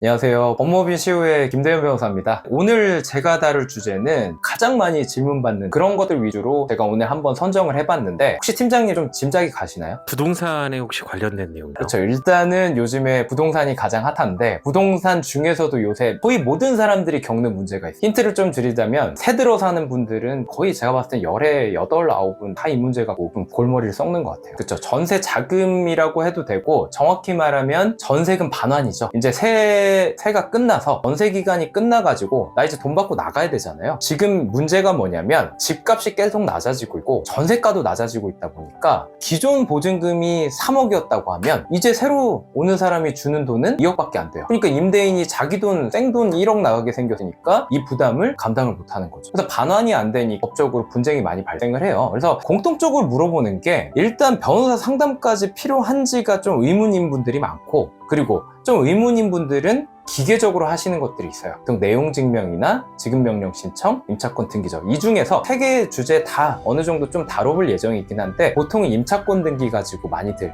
안녕하세요. 법무법인 시우의 김대현 변호사입니다. 오늘 제가 다룰 주제는 가장 많이 질문받는 그런 것들 위주로 제가 오늘 한번 선정을 해봤는데, 혹시 팀장님 좀 짐작이 가시나요? 부동산에 혹시 관련된 내용이요? 그렇죠. 일단은 요즘에 부동산이 가장 핫한데, 부동산 중에서도 요새 거의 모든 사람들이 겪는 문제가 있어요. 힌트를 좀 드리자면, 새 들어 사는 분들은 거의 제가 봤을 때 열에 8, 9분 다 이 문제가 골머리를 썩는 것 같아요. 그렇죠. 전세 자금이라고 해도 되고, 정확히 말하면 전세금 반환이죠. 이제 새가 끝나서 전세 기간이 끝나가지고 나 이제 돈 받고 나가야 되잖아요. 지금 문제가 뭐냐면 집값이 계속 낮아지고 있고 전세가도 낮아지고 있다 보니까 기존 보증금이 3억이었다고 하면 이제 새로 오는 사람이 주는 돈은 2억밖에 안 돼요. 그러니까 임대인이 자기 돈 생돈 1억 나가게 생겼으니까 이 부담을 감당을 못하는 거죠. 그래서 반환이 안 되니 법적으로 분쟁이 많이 발생을 해요. 그래서 공통적으로 물어보는 게, 일단 변호사 상담까지 필요한지가 좀 의문인 분들이 많고, 그리고 좀 의문인 분들은 기계적으로 하시는 것들이 있어요. 내용 증명이나 지급명령 신청, 임차권 등기죠. 이 중에서 3개의 주제 다 어느 정도 좀 다뤄볼 예정이 있긴 한데, 보통은 임차권 등기 가지고 많이들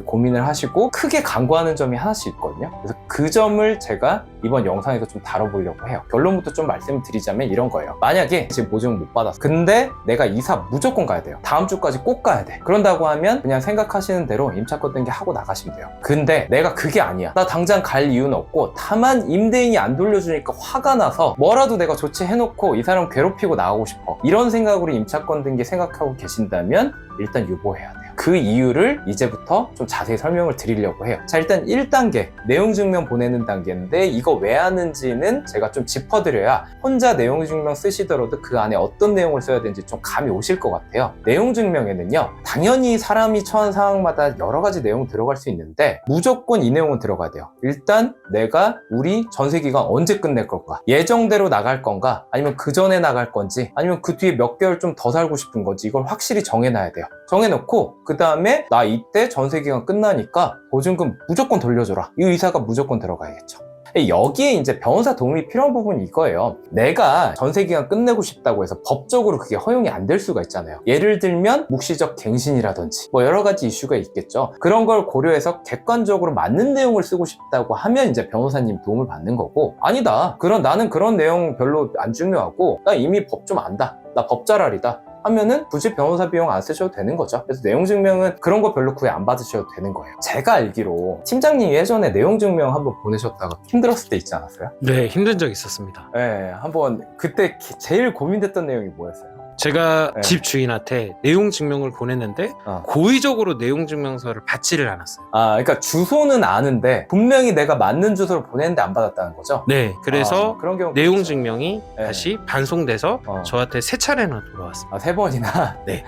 고민을 하시고 크게 간과하는 점이 하나씩 있거든요. 그래서 그 점을 제가 이번 영상에서 좀 다뤄보려고 해요. 결론부터 좀 말씀을 드리자면 이런 거예요. 만약에 지금 보증을 못 받았어. 근데 내가 이사 무조건 가야 돼요. 다음 주까지 꼭 가야 돼. 그런다고 하면 그냥 생각하시는 대로 임차권 등기 하고 나가시면 돼요. 근데 내가 그게 아니야. 나 당장 갈 이유는 없고, 다만 임대인이 안 돌려주니까 화가 나서 뭐라도 내가 조치해놓고 이 사람 괴롭히고 나가고 싶어. 이런 생각으로 임차권 등기 생각하고 계신다면 일단 유보해야 돼요. 그 이유를 이제부터 좀 자세히 설명을 드리려고 해요. 자, 일단 1단계 내용증명 보내는 단계인데, 이거 왜 하는지는 제가 좀 짚어드려야 혼자 내용증명 쓰시더라도 그 안에 어떤 내용을 써야 되는지 좀 감이 오실 것 같아요. 내용증명에는요, 당연히 사람이 처한 상황마다 여러 가지 내용 들어갈 수 있는데 무조건 이 내용은 들어가야 돼요. 일단 내가 우리 전세기간 언제 끝낼 건가, 예정대로 나갈 건가, 아니면 그 전에 나갈 건지, 아니면 그 뒤에 몇 개월 좀 더 살고 싶은 건지, 이걸 확실히 정해놔야 돼요. 정해놓고 그 다음에 나 이때 전세기간 끝나니까 보증금 무조건 돌려줘라, 이 의사가 무조건 들어가야겠죠. 여기에 이제 변호사 도움이 필요한 부분이 이거예요. 내가 전세기간 끝내고 싶다고 해서 법적으로 그게 허용이 안 될 수가 있잖아요. 예를 들면 묵시적 갱신이라든지 뭐 여러 가지 이슈가 있겠죠. 그런 걸 고려해서 객관적으로 맞는 내용을 쓰고 싶다고 하면 이제 변호사님 도움을 받는 거고, 아니다, 나는 그런 내용 별로 안 중요하고 나 이미 법 좀 안다, 나 법 잘 알이다 하면은 굳이 변호사 비용 안 쓰셔도 되는 거죠. 그래서 내용증명은 그런 거 별로 구애 안 받으셔도 되는 거예요. 제가 알기로 팀장님이 예전에 내용증명 한번 보내셨다가 힘들었을 때 있지 않았어요? 네, 힘든 적 있었습니다. 네, 한번 그때 제일 고민됐던 내용이 뭐였어요? 제가 네. 집 주인한테 내용 증명을 보냈는데 고의적으로 내용 증명서를 받지를 않았어요. 그러니까 주소는 아는데 분명히 내가 맞는 주소를 보냈는데 안 받았다는 거죠? 네, 그래서 그런 경우 내용 증명이 네. 다시 반송돼서 저한테 3차례나 돌아왔습니다. 3번이나? 네.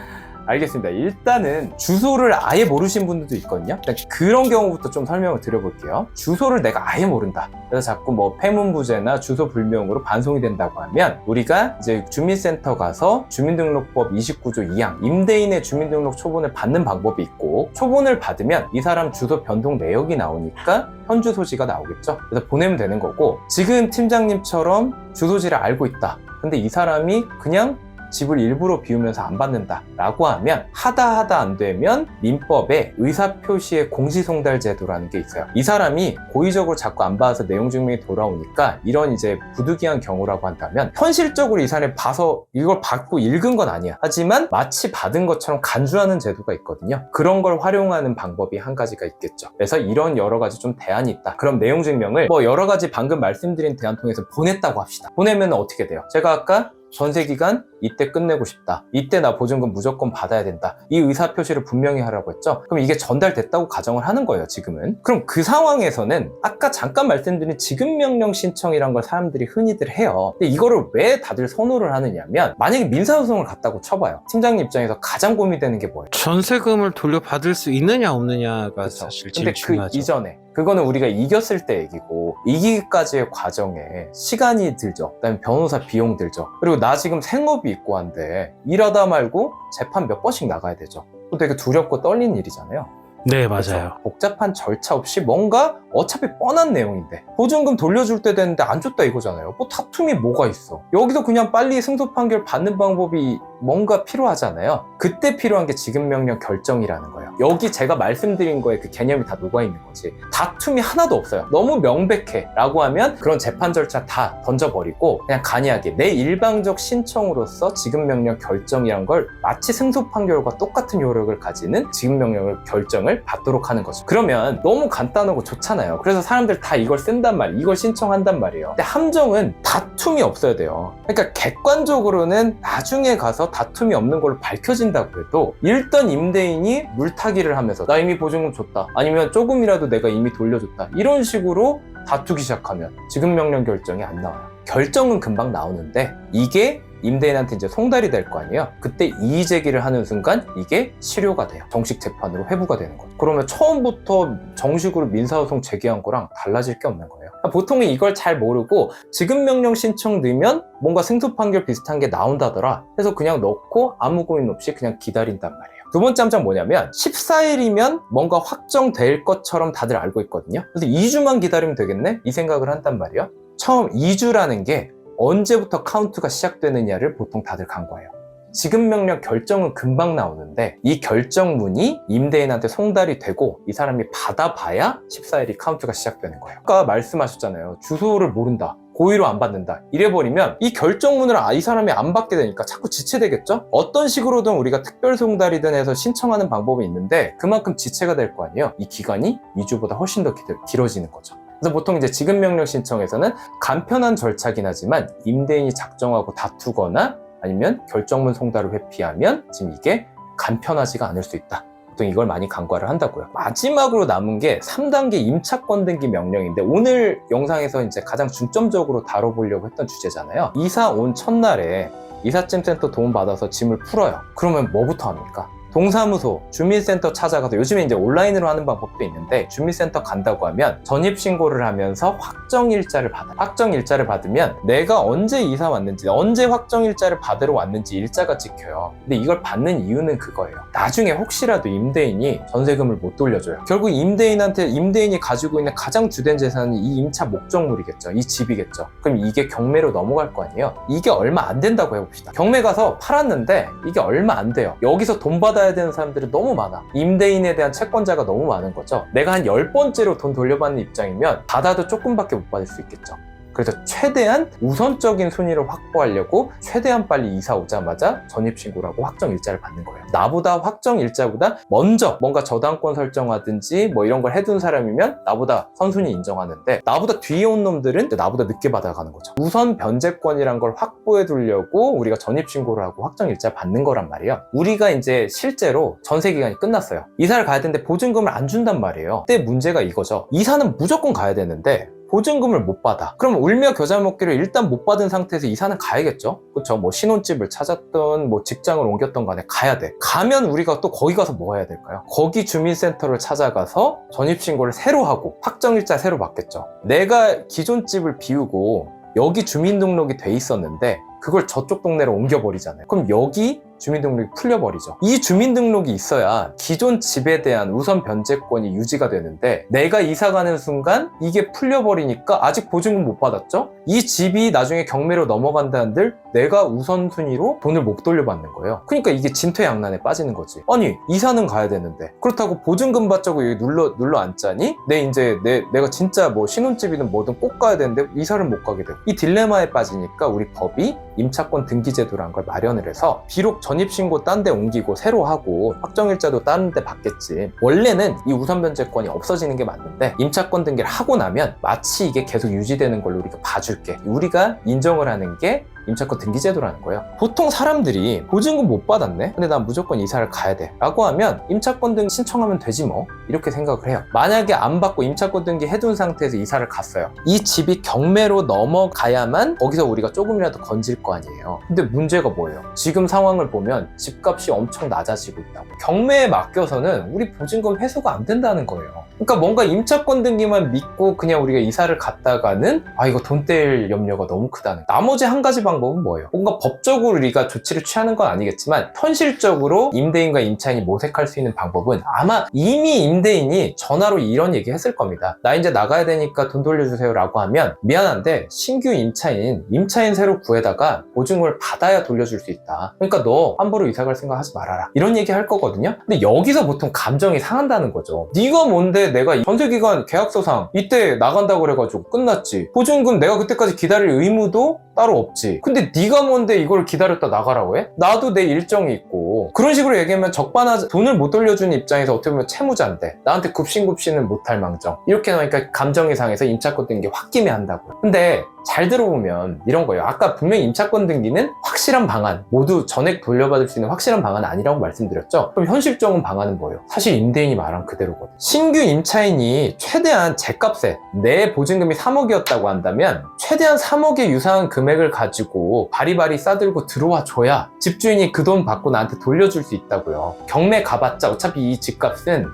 알겠습니다. 일단은 주소를 아예 모르신 분들도 있거든요. 그런 경우부터 좀 설명을 드려볼게요. 주소를 내가 아예 모른다, 그래서 자꾸 뭐 폐문부재나 주소 불명으로 반송이 된다고 하면, 우리가 이제 주민센터 가서 주민등록법 29조 2항 임대인의 주민등록 초본을 받는 방법이 있고, 초본을 받으면 이 사람 주소 변동 내역이 나오니까 현주소지가 나오겠죠. 그래서 보내면 되는 거고, 지금 팀장님처럼 주소지를 알고 있다, 근데 이 사람이 그냥 집을 일부러 비우면서 안 받는다 라고 하면, 하다 안 되면 민법에 의사표시의 공시송달 제도라는 게 있어요. 이 사람이 고의적으로 자꾸 안 받아서 내용증명이 돌아오니까, 이런 이제 부득이한 경우라고 한다면, 현실적으로 이 사람이 봐서 이걸 받고 읽은 건 아니야, 하지만 마치 받은 것처럼 간주하는 제도가 있거든요. 그런 걸 활용하는 방법이 한 가지가 있겠죠. 그래서 이런 여러 가지 좀 대안이 있다. 그럼 내용증명을 뭐 여러 가지 방금 말씀드린 대안 통해서 보냈다고 합시다. 보내면 어떻게 돼요? 제가 아까 전세기간 이때 끝내고 싶다, 이때 나 보증금 무조건 받아야 된다, 이 의사표시를 분명히 하라고 했죠. 그럼 이게 전달됐다고 가정을 하는 거예요, 지금은. 그럼 그 상황에서는 아까 잠깐 말씀드린 지급명령 신청이란 걸 사람들이 흔히들 해요. 근데 이거를 왜 다들 선호를 하느냐면, 만약에 민사소송을 갔다고 쳐봐요. 팀장님 입장에서 가장 고민되는 게 뭐예요? 전세금을 돌려받을 수 있느냐 없느냐가 그쵸? 사실 제일 근데 중요하죠. 그 이전에, 그거는 우리가 이겼을 때 얘기고, 이기기까지의 과정에 시간이 들죠. 그다음에 변호사 비용 들죠. 그리고 나 지금 생업이 있고 한데 일하다 말고 재판 몇 번씩 나가야 되죠. 또 되게 두렵고 떨리는 일이잖아요. 네, 그쵸? 맞아요. 복잡한 절차 없이 뭔가 어차피 뻔한 내용인데 보증금 돌려줄 때 됐는데 안 줬다 이거잖아요. 뭐 다툼이 뭐가 있어. 여기서 그냥 빨리 승소 판결 받는 방법이 뭔가 필요하잖아요. 그때 필요한 게 지급명령 결정이라는 거예요. 여기 제가 말씀드린 거에 그 개념이 다 녹아있는 거지. 다툼이 하나도 없어요. 너무 명백해 라고 하면 그런 재판 절차 다 던져버리고 그냥 간이하게 내 일방적 신청으로서 지급명령 결정이란 걸 마치 승소 판결과 똑같은 효력을 가지는 지급명령 결정을 받도록 하는 거죠. 그러면 너무 간단하고 좋잖아요. 그래서 사람들 다 이걸 쓴단 말이에요. 이걸 신청한단 말이에요. 근데 함정은 다툼이 없어야 돼요. 그러니까 객관적으로는 나중에 가서 다툼이 없는 걸로 밝혀진다고 해도 일단 임대인이 물타기를 하면서 나 이미 보증금 줬다, 아니면 조금이라도 내가 이미 돌려줬다, 이런 식으로 다투기 시작하면 지급명령 결정이 안 나와요. 결정은 금방 나오는데 이게 임대인한테 이제 송달이 될 거 아니에요. 그때 이의 제기를 하는 순간 이게 실효가 돼요. 정식 재판으로 회부가 되는 거죠. 그러면 처음부터 정식으로 민사소송 제기한 거랑 달라질 게 없는 거예요. 보통은 이걸 잘 모르고 지급명령 신청 넣으면 뭔가 승소 판결 비슷한 게 나온다더라 해서 그냥 넣고 아무 고민 없이 그냥 기다린단 말이에요. 두 번째 함정 뭐냐면 14일이면 뭔가 확정될 것처럼 다들 알고 있거든요. 그래서 2주만 기다리면 되겠네? 이 생각을 한단 말이에요. 처음 2주라는 게 언제부터 카운트가 시작되느냐를 보통 다들 간과해요. 지급명령 결정은 금방 나오는데 이 결정문이 임대인한테 송달이 되고 이 사람이 받아봐야 14일이 카운트가 시작되는 거예요. 아까 말씀하셨잖아요. 주소를 모른다, 고의로 안 받는다, 이래버리면 이 결정문을 이 사람이 안 받게 되니까 자꾸 지체되겠죠? 어떤 식으로든 우리가 특별 송달이든 해서 신청하는 방법이 있는데 그만큼 지체가 될 거 아니에요. 이 기간이 2주보다 훨씬 더 길어지는 거죠. 그래서 보통 이제 지급명령 신청에서는 간편한 절차긴 하지만 임대인이 작정하고 다투거나 아니면 결정문 송달을 회피하면 지금 이게 간편하지가 않을 수 있다. 보통 이걸 많이 간과를 한다고요. 마지막으로 남은 게 3단계 임차권 등기 명령인데 오늘 영상에서 이제 가장 중점적으로 다뤄보려고 했던 주제잖아요. 이사 온 첫날에 이삿짐센터 도움받아서 짐을 풀어요. 그러면 뭐부터 합니까? 동사무소, 주민센터 찾아가서, 요즘에 이제 온라인으로 하는 방법도 있는데 주민센터 간다고 하면 전입신고를 하면서 확정일자를 받아요. 확정일자를 받으면 내가 언제 이사 왔는지, 언제 확정일자를 받으러 왔는지 일자가 찍혀요. 근데 이걸 받는 이유는 그거예요. 나중에 혹시라도 임대인이 전세금을 못 돌려줘요. 결국 임대인이 가지고 있는 가장 주된 재산이 이 임차 목적물이겠죠. 이 집이겠죠. 그럼 이게 경매로 넘어갈 거 아니에요. 이게 얼마 안 된다고 해봅시다. 경매 가서 팔았는데 이게 얼마 안 돼요. 여기서 돈 받아야 되는 사람들이 너무 많아. 임대인에 대한 채권자가 너무 많은 거죠. 내가 한 10번째로 돈 돌려받는 입장이면 받아도 조금밖에 못 받을 수 있겠죠. 그래서 최대한 우선적인 순위를 확보하려고 최대한 빨리 이사 오자마자 전입신고를 하고 확정일자를 받는 거예요. 나보다 확정일자보다 먼저 뭔가 저당권 설정하든지 뭐 이런 걸 해둔 사람이면 나보다 선순위 인정하는데 나보다 뒤에 온 놈들은 나보다 늦게 받아가는 거죠. 우선 변제권이란 걸 확보해 두려고 우리가 전입신고를 하고 확정일자 받는 거란 말이에요. 우리가 이제 실제로 전세기간이 끝났어요. 이사를 가야 되는데 보증금을 안 준단 말이에요. 그때 문제가 이거죠. 이사는 무조건 가야 되는데 보증금을 못 받아. 그럼 울며 겨자 먹기로 일단 못 받은 상태에서 이사는 가야겠죠? 그쵸? 뭐 신혼집을 찾았던 뭐 직장을 옮겼던 간에 가야 돼. 가면 우리가 또 거기 가서 뭐 해야 될까요? 거기 주민센터를 찾아가서 전입신고를 새로 하고 확정일자 새로 받겠죠. 내가 기존 집을 비우고 여기 주민등록이 돼 있었는데 그걸 저쪽 동네로 옮겨버리잖아요. 그럼 여기 주민등록이 풀려버리죠. 이 주민등록이 있어야 기존 집에 대한 우선 변제권이 유지가 되는데 내가 이사 가는 순간 이게 풀려버리니까 아직 보증금 못 받았죠? 이 집이 나중에 경매로 넘어간다는들 내가 우선순위로 돈을 못 돌려받는 거예요. 그러니까 이게 진퇴양난에 빠지는 거지. 아니 이사는 가야 되는데 그렇다고 보증금 받자고 여기 눌러 앉자니 내가 진짜 뭐 신혼집이든 뭐든 꼭 가야 되는데 이사를 못 가게 되고 이 딜레마에 빠지니까 우리 법이 임차권 등기제도라는 걸 마련을 해서 비록 전입신고 딴 데 옮기고 새로 하고 확정일자도 다른 데 받겠지. 원래는 이 우선변제권이 없어지는 게 맞는데 임차권 등기를 하고 나면 마치 이게 계속 유지되는 걸로 우리가 봐줄게. 우리가 인정을 하는 게 임차권 등기제도라는 거예요. 보통 사람들이 보증금 못 받았네? 근데 난 무조건 이사를 가야 돼 라고 하면 임차권 등기 신청하면 되지 뭐, 이렇게 생각을 해요. 만약에 안 받고 임차권 등기 해둔 상태에서 이사를 갔어요. 이 집이 경매로 넘어가야만 거기서 우리가 조금이라도 건질 거 아니에요. 근데 문제가 뭐예요? 지금 상황을 보면 집값이 엄청 낮아지고 있다고. 경매에 맡겨서는 우리 보증금 회수가 안 된다는 거예요. 그러니까 뭔가 임차권 등기만 믿고 그냥 우리가 이사를 갔다가는 이거 돈 뗄 염려가 너무 크다는. 나머지 한 가지 방법은 뭐예요? 뭔가 법적으로 우리가 조치를 취하는 건 아니겠지만 현실적으로 임대인과 임차인이 모색할 수 있는 방법은 아마 이미 임대인이 전화로 이런 얘기 했을 겁니다. 나 이제 나가야 되니까 돈 돌려주세요 라고 하면 미안한데 신규 임차인 새로 구해다가 내가 보증금을 받아야 돌려줄 수 있다. 그러니까 너 함부로 이사갈 생각 하지 말아라. 이런 얘기 할 거거든요. 근데 여기서 보통 감정이 상한다는 거죠. 네가 뭔데 내가 전세기간 계약서상 이때 나간다고 그래가지고 끝났지. 보증금 내가 그때까지 기다릴 의무도 따로 없지. 근데 네가 뭔데 이걸 기다렸다 나가라고 해? 나도 내 일정이 있고. 그런 식으로 얘기하면 적반하장 돈을 못 돌려주는 입장에서 어떻게 보면 채무자인데 나한테 굽신굽신은 못할 망정. 이렇게 나오니까 감정이 상해서 임차권 등기 홧김에 한다고요. 근데 잘 들어보면 이런 거예요. 아까 분명히 임차권 등기는 확실한 방안, 모두 전액 돌려받을 수 있는 확실한 방안 아니라고 말씀드렸죠. 그럼 현실적인 방안은 뭐예요? 사실 임대인이 말한 그대로거든요. 신규 임차인이 최대한 제값에 내 보증금이 3억이었다고 한다면 최대한 3억에 유사한 금액을 가지고 바리바리 싸들고 들어와 줘야 집주인이 그 돈 받고 나한테 돌려줄 수 있다고요. 경매 가봤자 어차피 이 집값은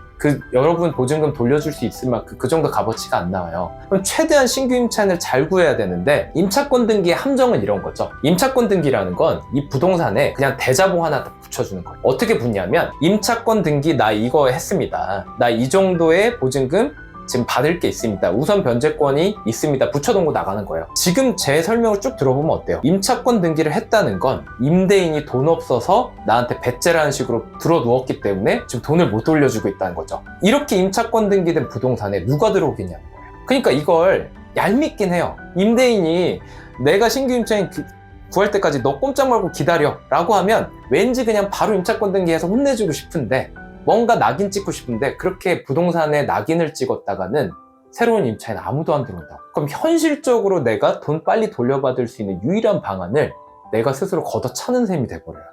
여러분 보증금 돌려줄 수 있을 만큼 그 정도 값어치가 안 나와요. 그럼 최대한 신규 임차인을 잘 구해야 되는데 임차권 등기의 함정은 이런 거죠. 임차권 등기라는 건 이 부동산에 그냥 대자보 하나 딱 붙여주는 거예요. 어떻게 붙냐면 임차권 등기 나 이거 했습니다. 나 이 정도의 보증금 지금 받을 게 있습니다. 우선 변제권이 있습니다. 붙여놓고 나가는 거예요. 지금 제 설명을 쭉 들어보면 어때요? 임차권 등기를 했다는 건 임대인이 돈 없어서 나한테 배째라는 식으로 들어누웠기 때문에 지금 돈을 못 돌려주고 있다는 거죠. 이렇게 임차권 등기된 부동산에 누가 들어오겠냐는 거예요. 그러니까 이걸 얄밉긴 해요. 임대인이 내가 신규 임차인 구할 때까지 너 꼼짝 말고 기다려 라고 하면 왠지 그냥 바로 임차권 등기해서 혼내주고 싶은데 뭔가 낙인 찍고 싶은데 그렇게 부동산에 낙인을 찍었다가는 새로운 임차인 아무도 안 들어온다. 그럼 현실적으로 내가 돈 빨리 돌려받을 수 있는 유일한 방안을 내가 스스로 걷어차는 셈이 돼버려요.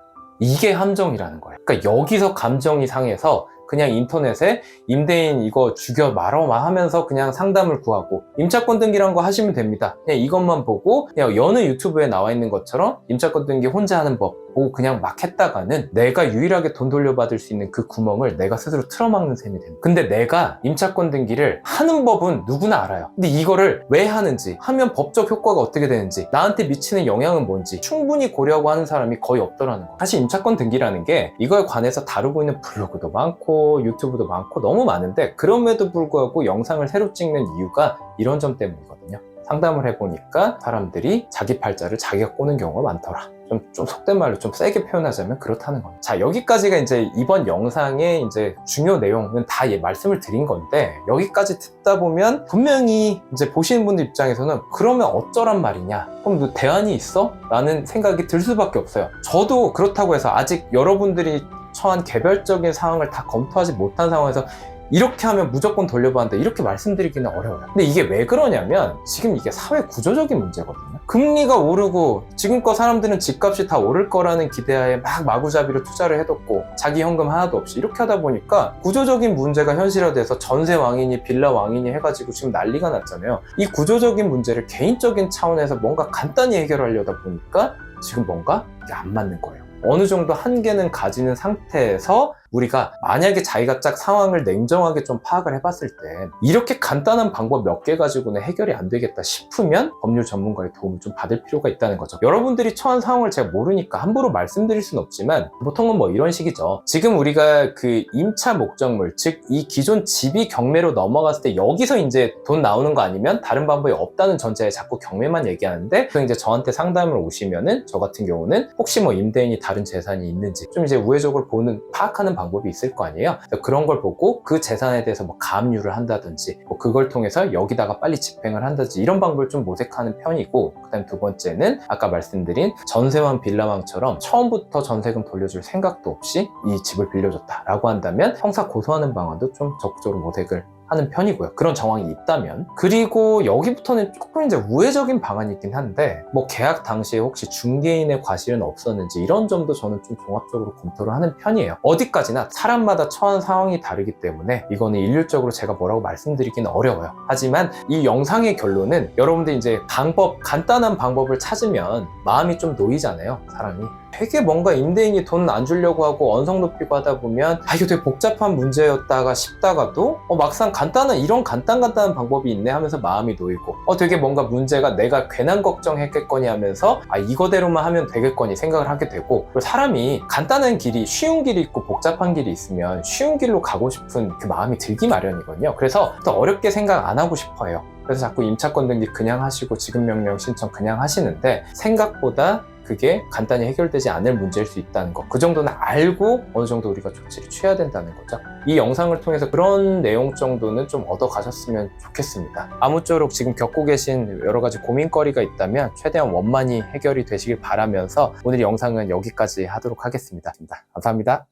이게 함정이라는 거예요. 그러니까 여기서 감정이 상해서 그냥 인터넷에 임대인 이거 죽여 말어 하면서 그냥 상담을 구하고 임차권 등기란 거 하시면 됩니다. 그냥 이것만 보고 그냥 여느 유튜브에 나와 있는 것처럼 임차권 등기 혼자 하는 법 보고 그냥 막 했다가는 내가 유일하게 돈 돌려받을 수 있는 그 구멍을 내가 스스로 틀어막는 셈이 됩니다. 근데 내가 임차권 등기를 하는 법은 누구나 알아요. 근데 이거를 왜 하는지, 하면 법적 효과가 어떻게 되는지, 나한테 미치는 영향은 뭔지 충분히 고려하고 하는 사람이 거의 없더라는 거예요. 사실 임차권 등기라는 게 이거에 관해서 다루고 있는 블로그도 많고 유튜브도 많고 너무 많은데 그럼에도 불구하고 영상을 새로 찍는 이유가 이런 점 때문이거든요. 상담을 해보니까 사람들이 자기 팔자를 자기가 꼬는 경우가 많더라. 좀 속된 말로 좀 세게 표현하자면 그렇다는 겁니다. 자, 여기까지가 이제 이번 영상의 이제 중요 내용은 다 말씀을 드린 건데 여기까지 듣다 보면 분명히 이제 보시는 분들 입장에서는 그러면 어쩌란 말이냐? 그럼 너 대안이 있어? 라는 생각이 들 수밖에 없어요. 저도 그렇다고 해서 아직 여러분들이 처한 개별적인 상황을 다 검토하지 못한 상황에서 이렇게 하면 무조건 돌려받는다 이렇게 말씀드리기는 어려워요. 근데 이게 왜 그러냐면 지금 이게 사회 구조적인 문제거든요. 금리가 오르고 지금껏 사람들은 집값이 다 오를 거라는 기대하에 막 마구잡이로 투자를 해뒀고 자기 현금 하나도 없이 이렇게 하다 보니까 구조적인 문제가 현실화돼서 전세 왕이니 빌라 왕이니 해가지고 지금 난리가 났잖아요. 이 구조적인 문제를 개인적인 차원에서 뭔가 간단히 해결하려다 보니까 지금 뭔가 이게 안 맞는 거예요. 어느 정도 한계는 가지는 상태에서 우리가 만약에 자기가 딱 상황을 냉정하게 좀 파악을 해봤을 때 이렇게 간단한 방법 몇 개 가지고는 해결이 안 되겠다 싶으면 법률 전문가의 도움을 좀 받을 필요가 있다는 거죠. 여러분들이 처한 상황을 제가 모르니까 함부로 말씀드릴 수는 없지만 보통은 뭐 이런 식이죠. 지금 우리가 그 임차 목적물, 즉 이 기존 집이 경매로 넘어갔을 때 여기서 이제 돈 나오는 거 아니면 다른 방법이 없다는 전제에 자꾸 경매만 얘기하는데 그 이제 저한테 상담을 오시면은 저 같은 경우는 혹시 뭐 임대인이 다른 재산이 있는지 좀 이제 우회적으로 파악하는 방법이 있을 거 아니에요. 그런 걸 보고 그 재산에 대해서 뭐 가압류를 한다든지 뭐 그걸 통해서 여기다가 빨리 집행을 한다든지 이런 방법을 좀 모색하는 편이고, 그다음 두 번째는 아까 말씀드린 전세왕 빌라왕처럼 처음부터 전세금 돌려줄 생각도 없이 이 집을 빌려줬다라고 한다면 형사 고소하는 방안도 좀 적극적으로 모색을 하는 편이고요. 그런 정황이 있다면. 그리고 여기부터는 조금 이제 우회적인 방안이 있긴 한데 뭐 계약 당시에 혹시 중개인의 과실은 없었는지 이런 점도 저는 좀 종합적으로 검토를 하는 편이에요. 어디까지나 사람마다 처한 상황이 다르기 때문에 이거는 일률적으로 제가 뭐라고 말씀드리기는 어려워요. 하지만 이 영상의 결론은 여러분들 이제 간단한 방법을 찾으면 마음이 좀 놓이잖아요, 사람이. 되게 뭔가 임대인이 돈 안 주려고 하고 언성 높이고 하다 보면 이거 되게 복잡한 문제였다가 싶다가도 막상 이런 간단한 방법이 있네 하면서 마음이 놓이고 되게 뭔가 문제가 내가 괜한 걱정했겠거니 하면서 이거대로만 하면 되겠거니 생각을 하게 되고, 그리고 사람이 간단한 길이 쉬운 길이 있고 복잡한 길이 있으면 쉬운 길로 가고 싶은 그 마음이 들기 마련이거든요. 그래서 더 어렵게 생각 안 하고 싶어 해요. 그래서 자꾸 임차권 등기 그냥 하시고 지급명령 신청 그냥 하시는데 생각보다 그게 간단히 해결되지 않을 문제일 수 있다는 거, 그 정도는 알고 어느 정도 우리가 조치를 취해야 된다는 거죠. 이 영상을 통해서 그런 내용 정도는 좀 얻어 가셨으면 좋겠습니다. 아무쪼록 지금 겪고 계신 여러 가지 고민거리가 있다면 최대한 원만히 해결이 되시길 바라면서 오늘 영상은 여기까지 하도록 하겠습니다. 감사합니다.